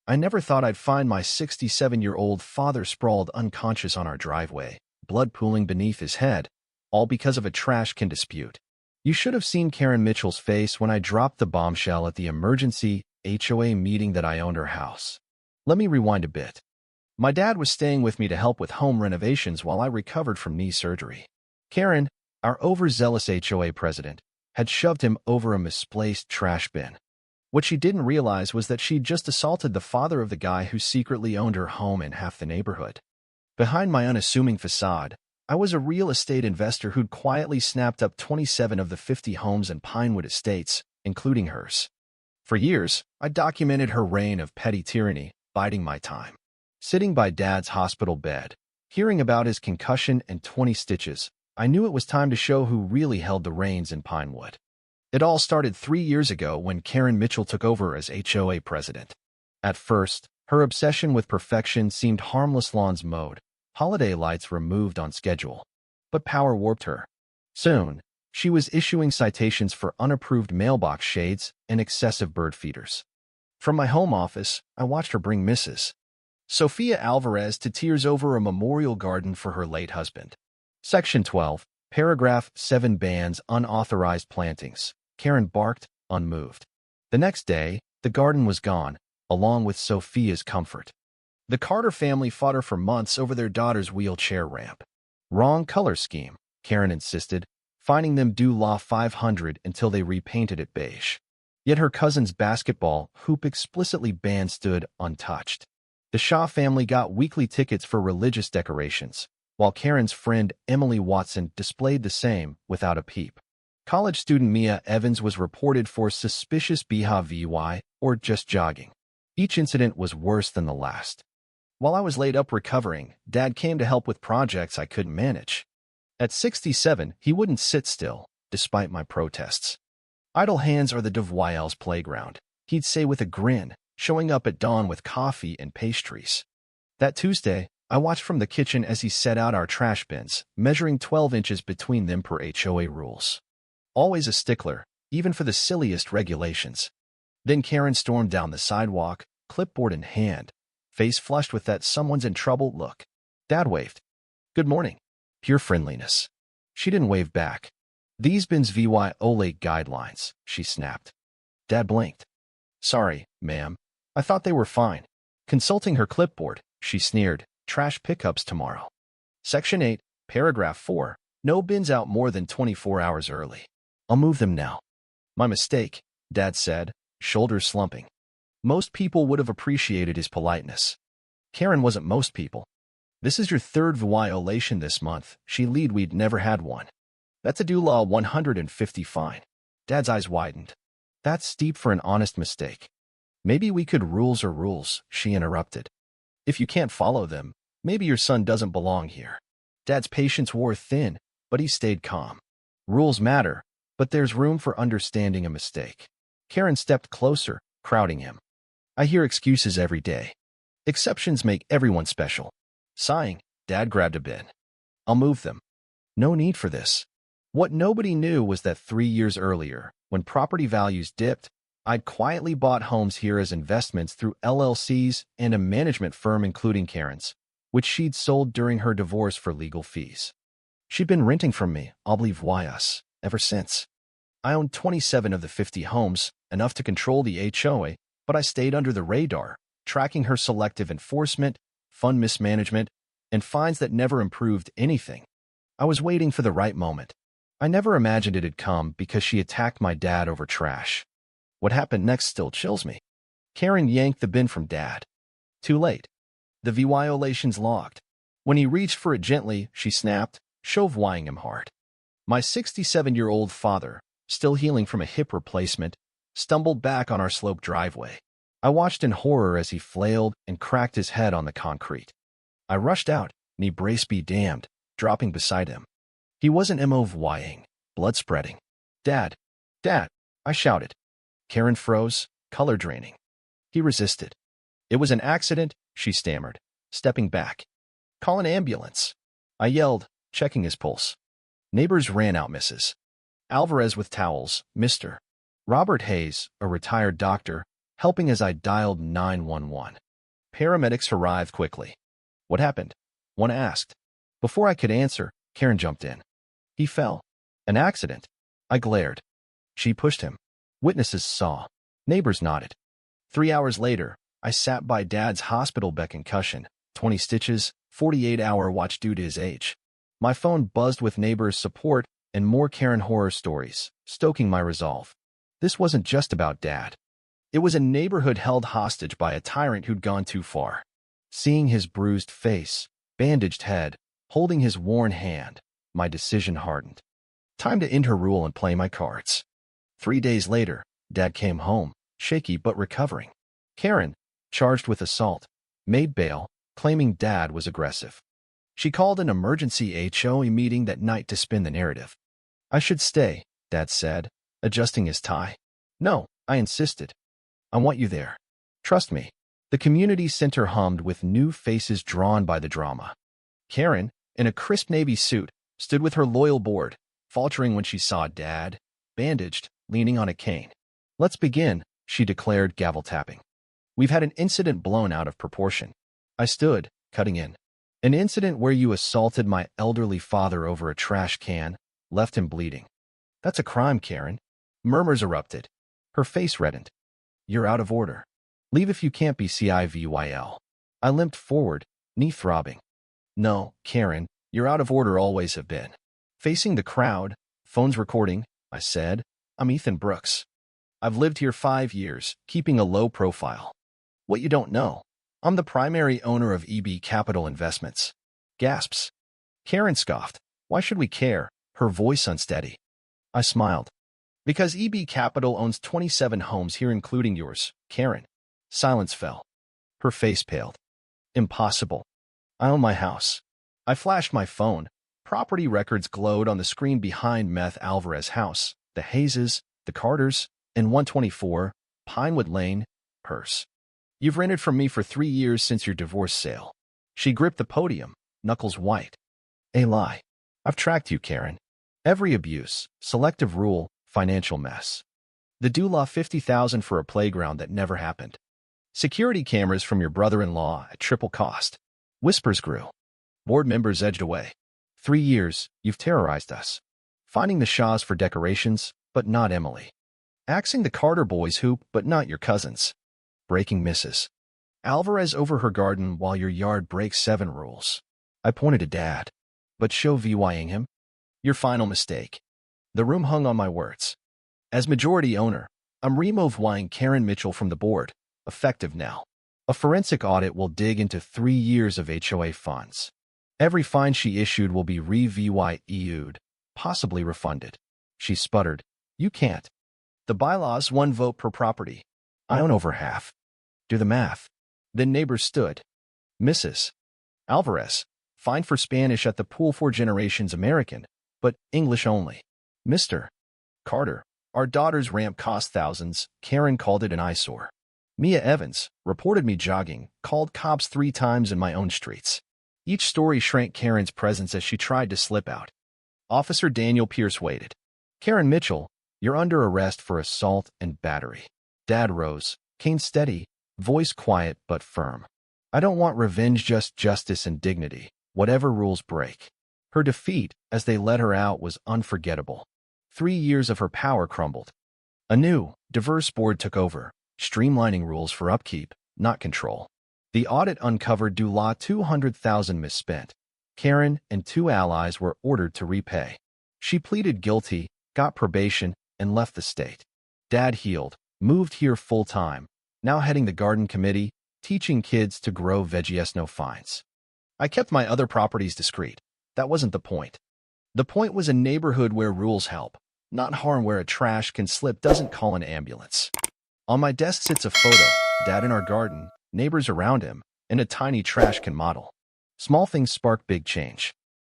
I never thought I'd find my 67-year-old father sprawled unconscious on our driveway, blood pooling beneath his head, all because of a trash can dispute. You should have seen Karen Mitchell's face when I dropped the bombshell at the emergency HOA meeting that I owned her house. Let me rewind a bit. My dad was staying with me to help with home renovations while I recovered from knee surgery. Karen, our overzealous HOA president, had shoved him over a misplaced trash bin. What she didn't realize was that she'd just assaulted the father of the guy who secretly owned her home in half the neighborhood. Behind my unassuming facade, I was a real estate investor who'd quietly snapped up 27 of the 50 homes in Pinewood Estates, including hers. For years, I documented her reign of petty tyranny, biding my time. Sitting by Dad's hospital bed, hearing about his concussion and 20 stitches, I knew it was time to show who really held the reins in Pinewood. It all started 3 years ago when Karen Mitchell took over as HOA president. At first, her obsession with perfection seemed harmless lawns mowed, holiday lights removed on schedule. But power warped her. Soon, she was issuing citations for unapproved mailbox shades and excessive bird feeders. From my home office, I watched her bring Mrs. Sophia Alvarez to tears over a memorial garden for her late husband. Section 12, Paragraph 7 bans unauthorized plantings. Karen barked, unmoved. The next day, the garden was gone, along with Sophia's comfort. The Carter family fought her for months over their daughter's wheelchair ramp. Wrong color scheme, Karen insisted, fining them due law $500 until they repainted it beige. Yet her cousin's basketball hoop explicitly banned stood untouched. The Shaw family got weekly tickets for religious decorations, while Karen's friend Emily Watson displayed the same without a peep. College student Mia Evans was reported for suspicious behavior or just jogging. Each incident was worse than the last. While I was laid up recovering, Dad came to help with projects I couldn't manage. At 67, he wouldn't sit still, despite my protests. Idle hands are the devoyel's playground, he'd say with a grin, showing up at dawn with coffee and pastries. That Tuesday, I watched from the kitchen as he set out our trash bins, measuring 12 inches between them per HOA rules. Always a stickler, even for the silliest regulations. Then Karen stormed down the sidewalk, clipboard in hand, face flushed with that someone's in trouble look. Dad waved. Good morning. Pure friendliness. She didn't wave back. These bins VY OLE guidelines, she snapped. Dad blinked. Sorry, ma'am. I thought they were fine. Consulting her clipboard, she sneered. Trash pickups tomorrow. Section 8, Paragraph 4. No bins out more than 24 hours early. I'll move them now. My mistake, Dad said, shoulders slumping. Most people would have appreciated his politeness. Karen wasn't most people. This is your third violation this month. She lead we'd never had one. That's a due law 150 fine. Dad's eyes widened. That's steep for an honest mistake. Maybe we could rules, she interrupted. If you can't follow them, maybe your son doesn't belong here. Dad's patience wore thin, but he stayed calm. Rules matter, but there's room for understanding a mistake. Karen stepped closer, crowding him. I hear excuses every day. Exceptions make everyone special. Sighing, Dad grabbed a bin. I'll move them. No need for this. What nobody knew was that 3 years earlier, when property values dipped, I'd quietly bought homes here as investments through LLCs and a management firm including Karen's, which she'd sold during her divorce for legal fees. She'd been renting from me, I'll believe why us, ever since. I owned 27 of the 50 homes, enough to control the HOA, but I stayed under the radar, tracking her selective enforcement, fund mismanagement, and fines that never improved anything. I was waiting for the right moment. I never imagined it'd come because she attacked my dad over trash. What happened next still chills me. Karen yanked the bin from Dad. Too late. The violation's logged. When he reached for it gently, she snapped, chauvining him hard. My 67-year-old father, still healing from a hip replacement, stumbled back on our sloped driveway. I watched in horror as he flailed and cracked his head on the concrete. I rushed out, knee brace be damned, dropping beside him. He wasn't MOVYing, blood spreading. Dad! Dad! I shouted. Karen froze, color draining. He resisted. It was an accident, she stammered, stepping back. Call an ambulance. I yelled, checking his pulse. Neighbors ran out, Mrs. Alvarez with towels, Mr. Robert Hayes, a retired doctor, helping as I dialed 911. Paramedics arrived quickly. What happened? One asked. Before I could answer, Karen jumped in. He fell. An accident. I glared. She pushed him. Witnesses saw. Neighbors nodded. 3 hours later, I sat by Dad's hospital bed concussion, 20 stitches, 48-hour watch due to his age. My phone buzzed with neighbors' support and more Karen horror stories, stoking my resolve. This wasn't just about Dad. It was a neighborhood held hostage by a tyrant who'd gone too far. Seeing his bruised face, bandaged head, holding his worn hand, my decision hardened. Time to end her rule and play my cards. 3 days later, Dad came home, shaky but recovering. Karen, charged with assault, made bail, claiming Dad was aggressive. She called an emergency HOA meeting that night to spin the narrative. I should stay, Dad said, adjusting his tie. No, I insisted. I want you there. Trust me. The community center hummed with new faces drawn by the drama. Karen, in a crisp navy suit, stood with her loyal board, faltering when she saw Dad, bandaged, leaning on a cane. Let's begin, she declared, gavel tapping. We've had an incident blown out of proportion. I stood, cutting in. An incident where you assaulted my elderly father over a trash can, left him bleeding. That's a crime, Karen. Murmurs erupted. Her face reddened. You're out of order. Leave if you can't be CIVYL. I limped forward, knee throbbing. No, Karen, you're out of order, always have been. Facing the crowd, phones recording, I said, I'm Ethan Brooks. I've lived here 5 years, keeping a low profile. What you don't know, I'm the primary owner of EB Capital Investments. Gasps. Karen scoffed. Why should we care? Her voice unsteady. I smiled. Because EB Capital owns 27 homes here, including yours, Karen. Silence fell. Her face paled. Impossible. I own my house. I flashed my phone. Property records glowed on the screen behind Meth Alvarez's house, the Hayeses, the Carters, and 124, Pinewood Lane, hers. You've rented from me for 3 years since your divorce sale. She gripped the podium, knuckles white. A lie. I've tracked you, Karen. Every abuse, selective rule, financial mess. The doula $50,000 for a playground that never happened. Security cameras from your brother-in-law at triple cost. Whispers grew. Board members edged away. 3 years, you've terrorized us. Finding the Shaws for decorations, but not Emily. Axing the Carter boys hoop, but not your cousins. Breaking Mrs. Alvarez over her garden while your yard breaks 7 rules. I pointed to Dad. But show VYing him? Your final mistake. The room hung on my words. As majority owner, I'm removing Karen Mitchell from the board, effective now. A forensic audit will dig into 3 years of HOA funds. Every fine she issued will be re-VYEU'd, possibly refunded. She sputtered. You can't. The bylaws 1 vote per property. I own over half. Do the math. Then neighbors stood. Mrs. Alvarez, fined for Spanish at the pool, 4 generations American, but English only. Mr. Carter, our daughter's ramp cost thousands. Karen called it an eyesore. Mia Evans reported me jogging, called cops 3 times in my own streets. Each story shrank Karen's presence as she tried to slip out. Officer Daniel Pierce waited. Karen Mitchell, you're under arrest for assault and battery. Dad rose, cane steady, voice quiet but firm. I don't want revenge, just justice and dignity, whatever rules break. Her defeat, as they let her out, was unforgettable. 3 years of her power crumbled. A new, diverse board took over, streamlining rules for upkeep, not control. The audit uncovered doula $200,000 misspent. Karen and 2 allies were ordered to repay. She pleaded guilty, got probation, and left the state. Dad healed, moved here full-time, now heading the garden committee, teaching kids to grow veggies, no fines. I kept my other properties discreet. That wasn't the point. The point was a neighborhood where rules help, not harm, where a trash can slip doesn't call an ambulance. On my desk sits a photo, Dad in our garden, neighbors around him, and a tiny trash can model. Small things spark big change.